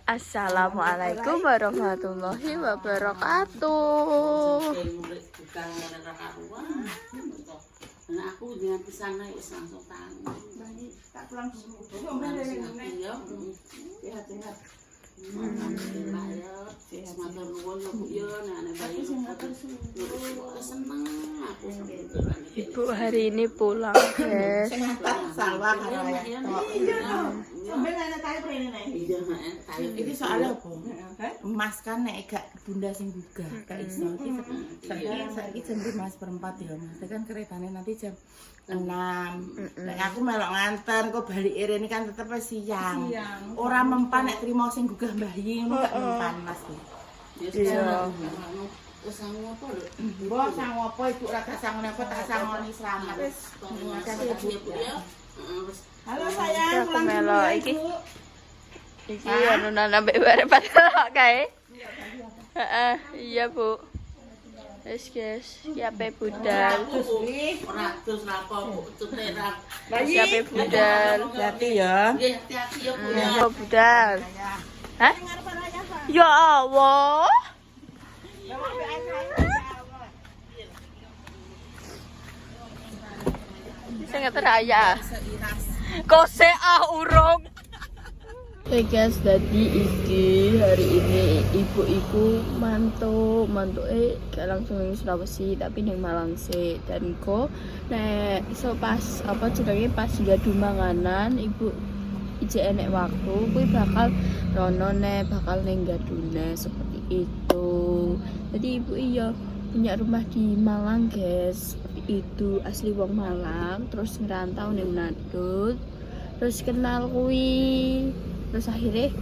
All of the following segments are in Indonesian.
Assalamualaikum warahmatullahi wabarakatuh. Aku dengan kesana langsung tangan. Tak pulang dulu. Sehat-sehat. Ibu hari ini pulang, guys. Iki soalnya apa? Emas kan nek gak bunda sing buka, gak iso. Saiki jam 5:04 ya, Mas. Kan keretane nanti jam 6. Nek aku melok nganter kok balik rene kan tetep siang. Ora mempan nek trimo sing gugah mbahyi ngono gak mempan, Mas. Iya. Wis sangu apa lho? Mbok sangu apa Ibu ora sangu apa tak sangoni selamat. Wis. Halo sayang, pulang dulu ya, iki. Ibu. Iki anu nambah bare padahal kae. Heeh, iya, Bu. Wis, guys, siape budal. Ora terus apa cuterak. Siape budal. Hati ya. Nggih, hati-hati ya, Bu. Ya, budal. Hah? Ya Allah. Saya nggak teraya. Kose urung. Hey guys, jadi iki hari ini ibu-ibu mantuk gak langsung ning Sulawesi tapi ning Malang sih. Dan kok nek iso pas apa jenenge pas ngadu manganan ibu ije enek waktu kuwi bakal rono bakal ning gadune seperti itu. Jadi ibu iya punya rumah di Malang, guys. Seperti itu, asli wong Malang, terus ngerantau ning Manado. Terus kenal kuwi. Terus akhirnya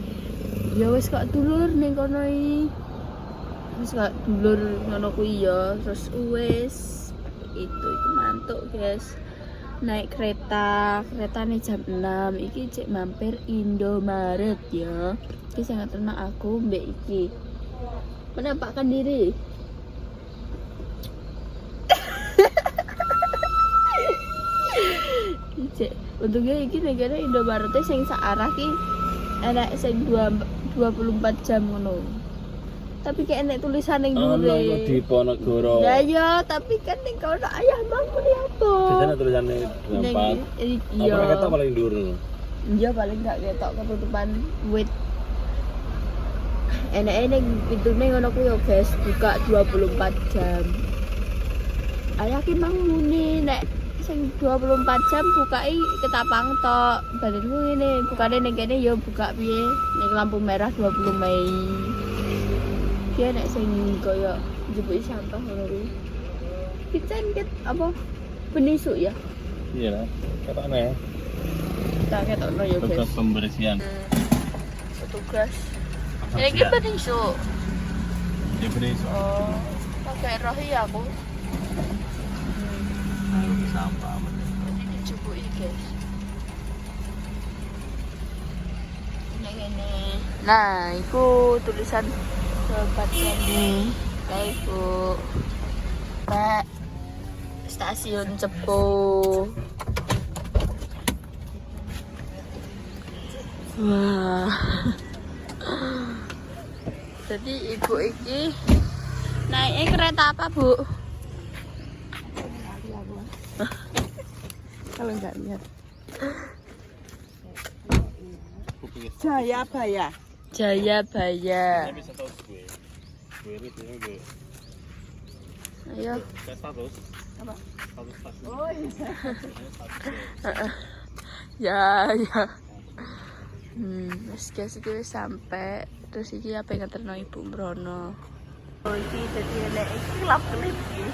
ya wis kok dulur ning kono iki. Wis kok dulur ngono kuwi ya, terus wis itu mantuk, guys. Naik keretane jam 6 iki cek mampir Indomaret ya. Iki sangat tenang aku mbek iki. Menampakkan diri. Cek untungnya iki negara Indomaret sing searah ki enak sing 24 jam ngono. Tapi kayak enak tulisan ning ndure. Di Ponegoro. Ya ya, tapi kan ning kono ayah bangku ni apa? Biasanya tulisannya 24. Iya. Apa kata paling dhuwur? Iya, paling gak ketok ketutupan wit. Enak-enak pintune ngono kuwi yo, guys, buka 24 jam. Ayah ki mang muni nek sing 24 jam bukai ketapang tok. Badanku ngene, bukane ning kene yo buka piye? Ning lampu merah 20 Mei. Dia nek sing koyo njepuki sampah ngono kuwi. Kitchen ket apa? Penisuk ya? Iya lah. Katanya Tak ketokno ya, petugas guys. pembersihan. Petugas. Ini ki penisuk. Dia berisik. Oh, pakai roh ya aku. Sampah. Ini dicubuki, guys. Ini. Nah, itu tulisan sobat kami. Nah, itu Pak stasiun Cepu. Wah. Jadi ibu iki naiknya kereta apa, Bu? Kalau nggak lihat. Jayabaya. Jayabaya. Bisa tahu gue. Gue ini gue. Ayo. Status. Apa? Status stasiun. Oh iya. Ya, ya. Terus guys iki wis sampai. Terus iki apa yang nganterno Ibu Mbrono. Oh iki dadi enek klap-klip iki.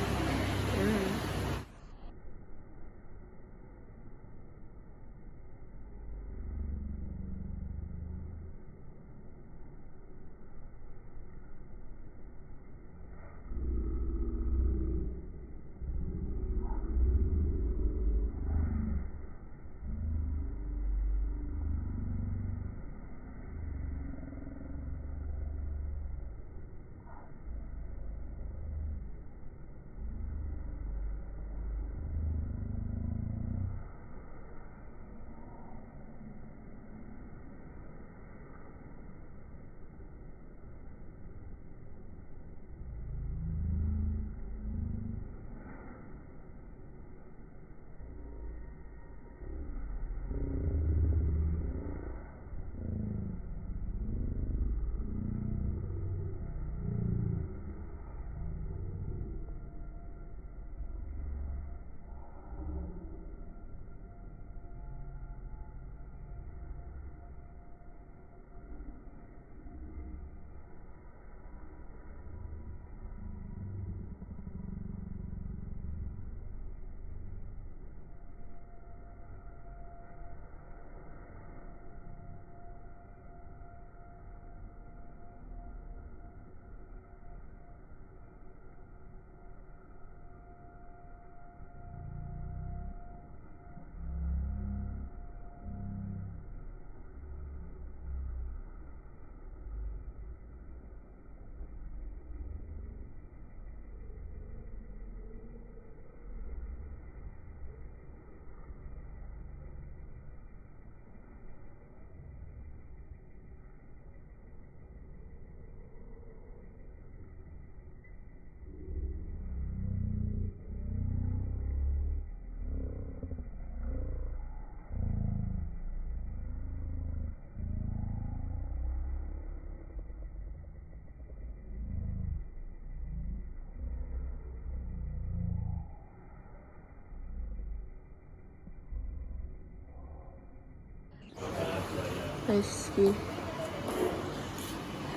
Rizky.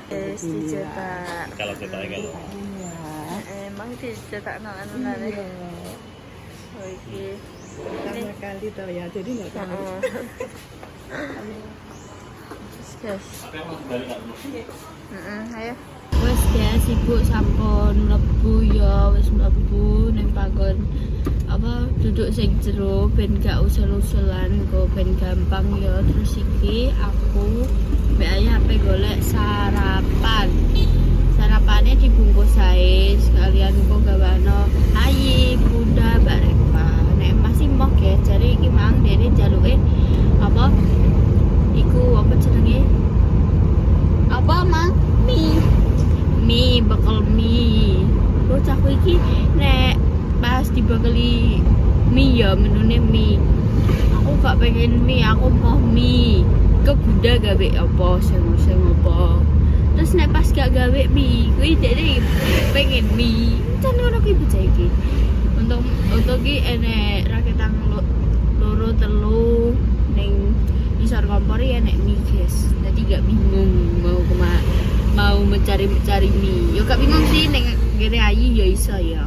Dicetak. Kalau cetaknya kalau Emang dicetak anu-anu. Oke. Pertama kali tau ya, jadi nggak tahu. Guys. Ayo. Wes guys, ibu sampun mlebu ya, wis mlebu ning panggon apa duduk sing jero ben gak usul-usulan kok ben gampang ya. Terus iki aku mbek ayah ape golek sarapan. Sarapannya dibungkus ae sekalian kok gawano ayi bunda barepa. Nek masih moh ya jare iki mang dene jaluke apa iku apa jenenge? Apa mang? Mie bakal mie. Bocahku iki nek pas dibakeli mie ya menune mie. Aku gak pengen mie, aku mau mie. Ke bunda gawe apa sing apa. Terus nek pas gak gawe mie, kuwi dene pengen mie. Can ngono ki bocah iki. Untuk ki enek raketang loro telu ning isor kompor ya enek mie guys. Dadi gak bingung mau mencari mie. Yo gak bingung sih ning ngene ayi ya iso ya.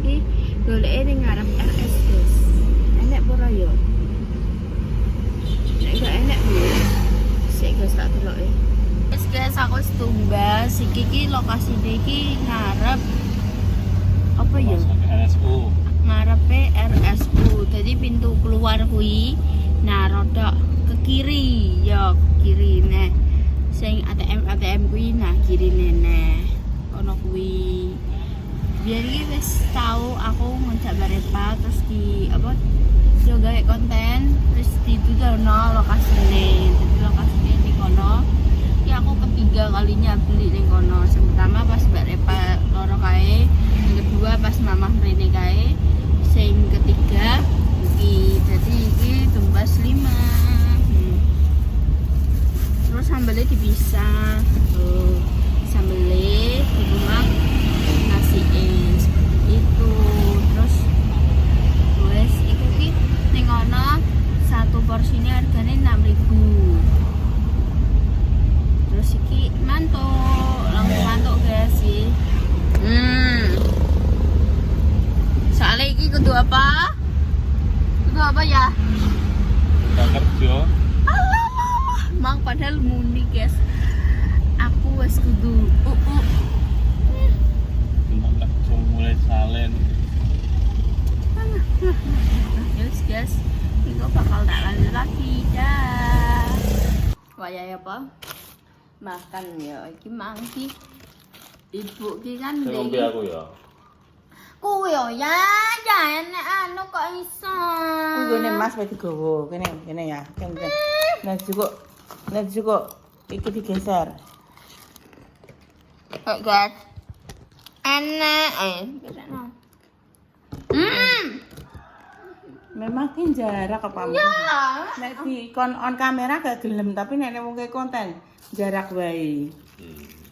Iki goleke ning ngarep RS guys. Enek apa ora ya? Nek gak enek lho. Sik guys tak deloke. Wis guys aku wis tumbas. Iki lokasine iki ngarep apa ya? RSU. Ngarepe RSU. Jadi pintu keluar kuwi nah rodok ke kiri ya, ke kiri nih. Sing ATM kuwi nah kiri nene ono kuwi. Biar iki wis tau aku ngajak Barepa terus di apa yo gawe konten terus dituturno lokasine. Jadi lokasine di kono. Ya aku ketiga kalinya beli ning kono. Sing pertama pas Barepa loro kae, yang kedua pas mamah mrene kae, sing ketiga iki. Jadi iki tumbas 5. Terus sambelnya dipisah tuh, sambelnya di rumah ngasihin seperti itu. Terus wes itu ki ning ono satu porsinya harganya 6.000. Terus iki mantuk, langsung mantuk guys sih. Soalnya iki kudu apa? Kudu apa ya? Kita kerja. Mang padahal muni guys. Aku wes kudu Cuma kerja mulai salen. Guys, ini bakal tak lanjut lagi dah. Wayai apa? Makan ya, iki mangki. Ibu ki kan Ngombe aku ya. Kuwi yo ya enek anu kok iso. Kuwi Mas wis digowo. Kene ya. Kene. Nah juga iki digeser. Guys. Enak besokno. Memang ki jarak apa ya. Nek di on kamera gak gelem tapi nek wong konten jarak wae.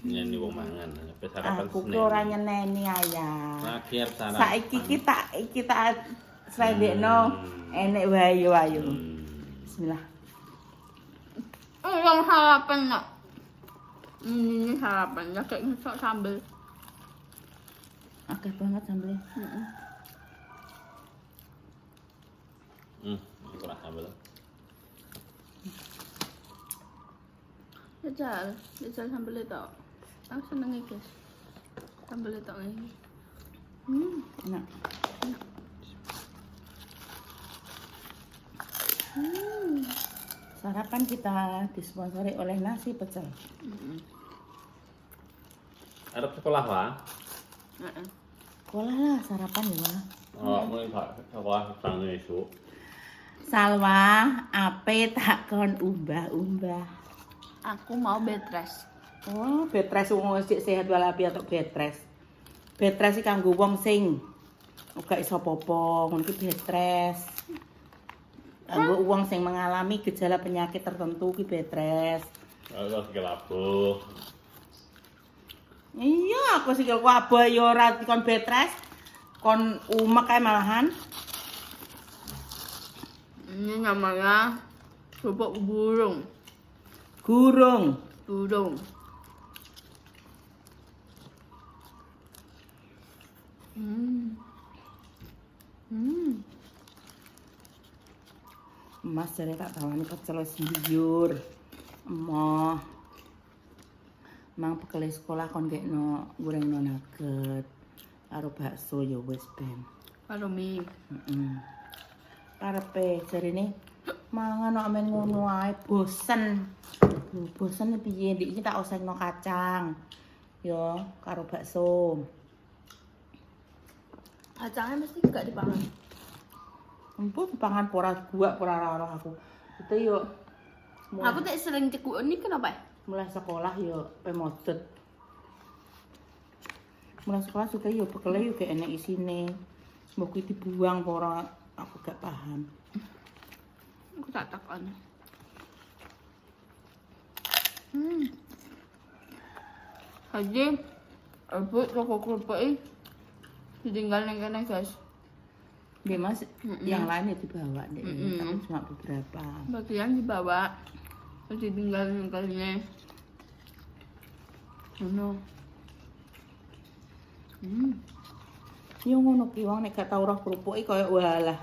Nyanyi wong mangan. Sampai sarapan Aku ki ora nyeneni ayah. Akhir sarapan. Saiki kita sledekno enek wae yo ayo. Bismillah. Yang sarapan nak. Ini sarapan ya kayak ngesok sambel. Akeh banget sambelnya. Kurang sambel. Jajal sambel itu. Aku seneng guys. Sambel itu ini. Enak. Sarapan kita disponsori oleh nasi pecel. Arep sekolah wae. Sekolah lah sarapan ya. Oh, mulai sekolah sang esuk. Salwa, ape tak kon umbah-umbah. Aku mau betres. Oh, betres wong sik sehat walafiat tok betres. Betres iki kanggo wong sing ora iso apa-apa, ngono ki betres. Kanggo wong sing mengalami gejala penyakit tertentu ki betres. Kalau kelabu. Iya, aku sikil kuabah ya ora dikon betres. Kon umek kae malahan. Ini namanya kerupuk burung. Burung. Burung. Mas jare tak tawani pecel wis njur. Emoh. Mang bekele sekolah kon gekno gorengno nugget karo bakso ya wis ben. Karo mie. Heeh. Karepe jarine mangan kok men ngono ae bosen. Bosen piye ndik iki tak osengno kacang. Yo karo bakso. Kacangnya mesti enggak dipangan. Empuk pangan pora gua pora roh aku. Itu yo Aku tak sering cekuk ini kenapa? mulai sekolah yo pemodot. Mulai sekolah suka yo bekele yo gak enek isine. Mbok kuwi dibuang apa ora aku gak paham. Aku tak takon. Haji, ibu toko kerupuk ditinggal neng kene guys. Nggih Mas, yang lain ya dibawa deh. Tapi cuma beberapa. Bagian dibawa, terus ditinggal neng kene. Yo ngono ki wong nek gak tau roh kerupuk iki koyo walah.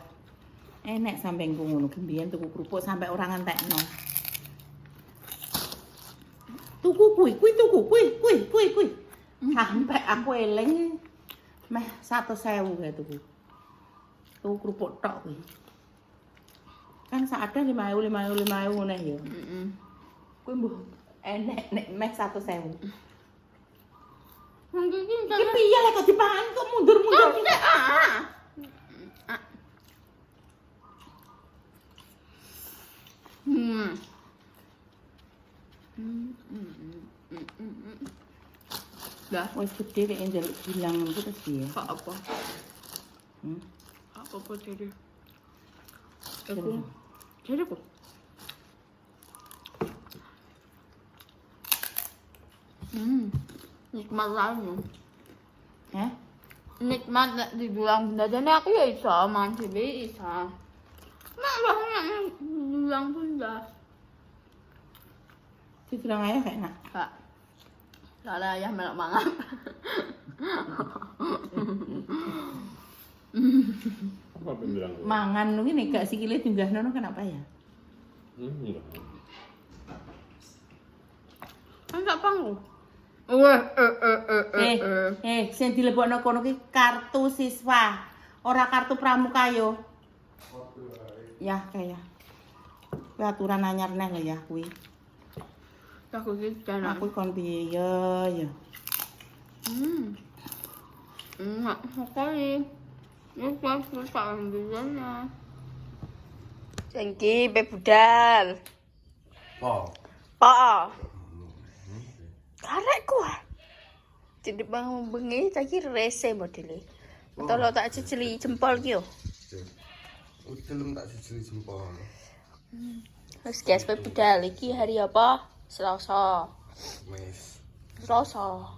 Enek sampe engko ngono gembiyen tuku kerupuk sampe ora ngentekno. Tuku kuwi tuku kuwi. Sampe aku eling meh 100.000 kae tuku. Tuku kerupuk tok kuwi. Kan sak ada 5.000 ngene ya. Kuwi mbuh enek nek meh 100.000. Mungkin Ki piye lek kok dipangan kok mundur-mundur. Dah, Wis gede nek njaluk bilang ngono terus piye? kak apa? Apa jadi? Aku, jadi kok. Nikmat lainnya. Hah? Nikmat nek dibilang benda jadi aku ya iso, manci be iso. Nek banyak dibilang benda. Dibilang aja kayak enak. Kak, soalnya ayah melok mangan. Apa bilang? Mangan lu ini gak sikile dinggahno kenapa ya? Enggak. Enggak pangku. Sing dilebokno kono ki kartu siswa, ora kartu pramuka yo. Ya kayak. Kuwi aturan anyar neh lho ya kuwi. Aku gitu jangan. Aku kon piye ya. Enggak sekali. Ini kan susah ambilnya. Cengki bebudal. Pa. Karek kuah. Jadi bang bengi tadi rese modelnya. Atau lo tak cecili jempol kyo. Udah tak cicili jempol. Terus guys bebudal iki hari apa? Selasa. Mes. Selasa.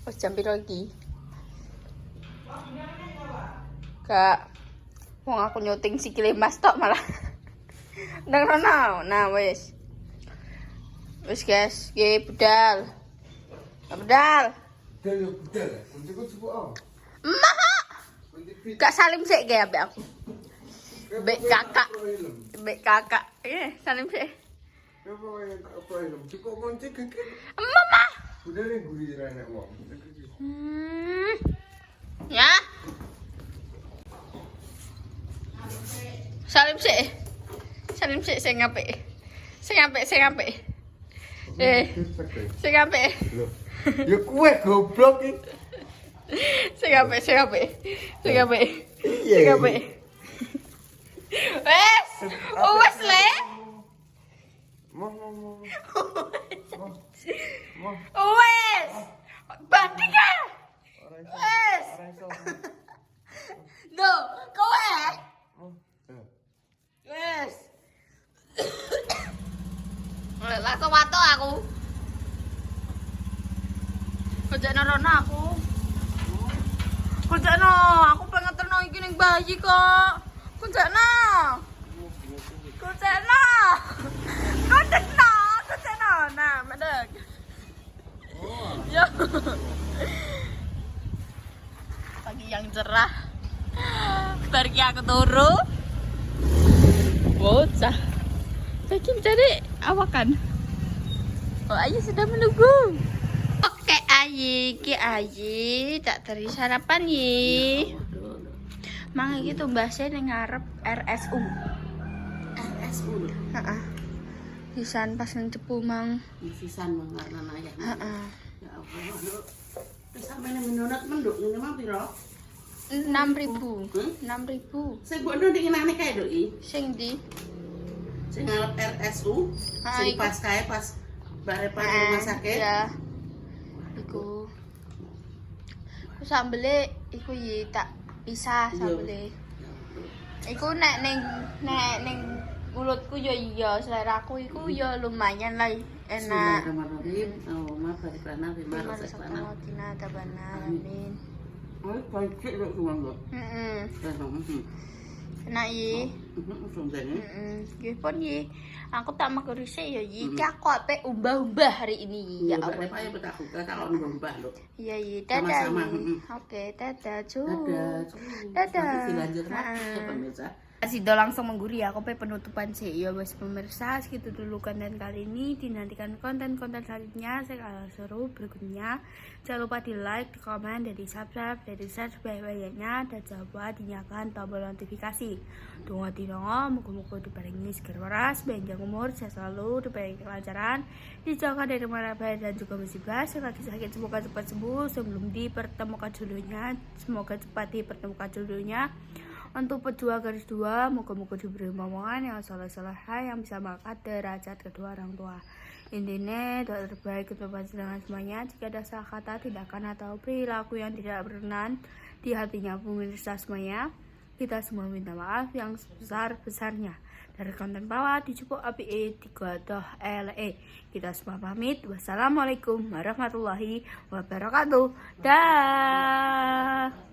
Wes jam piro iki? Kak. Wong aku nyuting sikile Mas tok malah. Ndang rono. Nah wes. Wes guys, ge budal. Budal. Udah. Kunci apa? Mah. Kak Salim sik ge ambek aku. Mbek kakak. Salim sik. Apa helm? Cukup kunci keke. Mama. Udah nih guri renek wong. Ya. Salim sik sing apik. Sing apik. Sing apik. Loh. Ya kue goblok iki. Sing apik. Wes le. Mau. Wes. Bandingan. Wes. No, kowe. Wes. Langsung watuk aku. Kerjaan rono aku. Aku pengen terno iki ning bayi kok. Kerjaan. Ya. Pagi yang cerah. Pergi aku turu. Bocah. Saking cari awakan. Oh, Ayi sudah menunggu. Oke, Ayi, ki Ayi tak teri sarapan yi. Mang iki tumbasnya ning ngarep RSU. RSU lho. Heeh. Sisan pas nang cepu mang. Sisan mangarna ayah. Heeh. Ya Allah, Dok. Terus sampeyan menonat menduk ngene mah piro? 6.000. 6.000. Sing mbok nduk ngenane kae, Dok, iki. Sing ndi? Sing ngarep RSU, Ah, sing iku. pas kae pas bare pas rumah sakit. Ya. Iku. Ku sambele iku yi tak pisah sambele. Iku nek ning mulutku ya iya, seleraku iku ya lumayan lah enak. Bismillahirrahmanirrahim. Allahumma barik lana fima razaqtana. Tina tabana amin. Oh, pacik lho kuwi, Mbak. Heeh. Heeh. Enak yi. Sumpene. Nggih pun yi. Aku tak makan risik ya yi. Ki aku ape umbah-umbah hari ini yi. Ya Ya Allah. apa ya betak buka takon mbah lho. Iya yi. Dadah. Sama-sama, Yi. Oke, dadah. Dadah. Dadah. Nanti dilanjut lagi Ha-ha. ya pemirsa. Sido langsung mengguri ya, aku penutupan sih ya bos pemirsa, segitu dulu konten kali ini. Dinantikan konten-konten selanjutnya saya seru berikutnya. Jangan lupa di like, di komen, dan di subscribe, dan di share sebanyak-banyaknya, dan jangan lupa dinyalakan tombol notifikasi. Tunggu muka-muka diparingi segera waras, panjang umur, saya selalu diparingi kelancaran, dijauhkan dari mana bahaya dan juga musibah. Selagi sakit semoga cepat sembuh sebelum dipertemukan jodohnya, semoga cepat dipertemukan jodohnya. Untuk pejuang garis 2, moga-moga diberi momongan yang soleh-soleh yang bisa mengangkat derajat kedua orang tua. Intinya doa terbaik untuk panjenengan semuanya. Jika ada salah kata, tindakan atau perilaku yang tidak berkenan di hatinya pemirsa semuanya, kita semua minta maaf yang sebesar-besarnya. Dari konten bawah dijupuk APE digodoh LE. Kita semua pamit. Wassalamualaikum warahmatullahi wabarakatuh. Dah.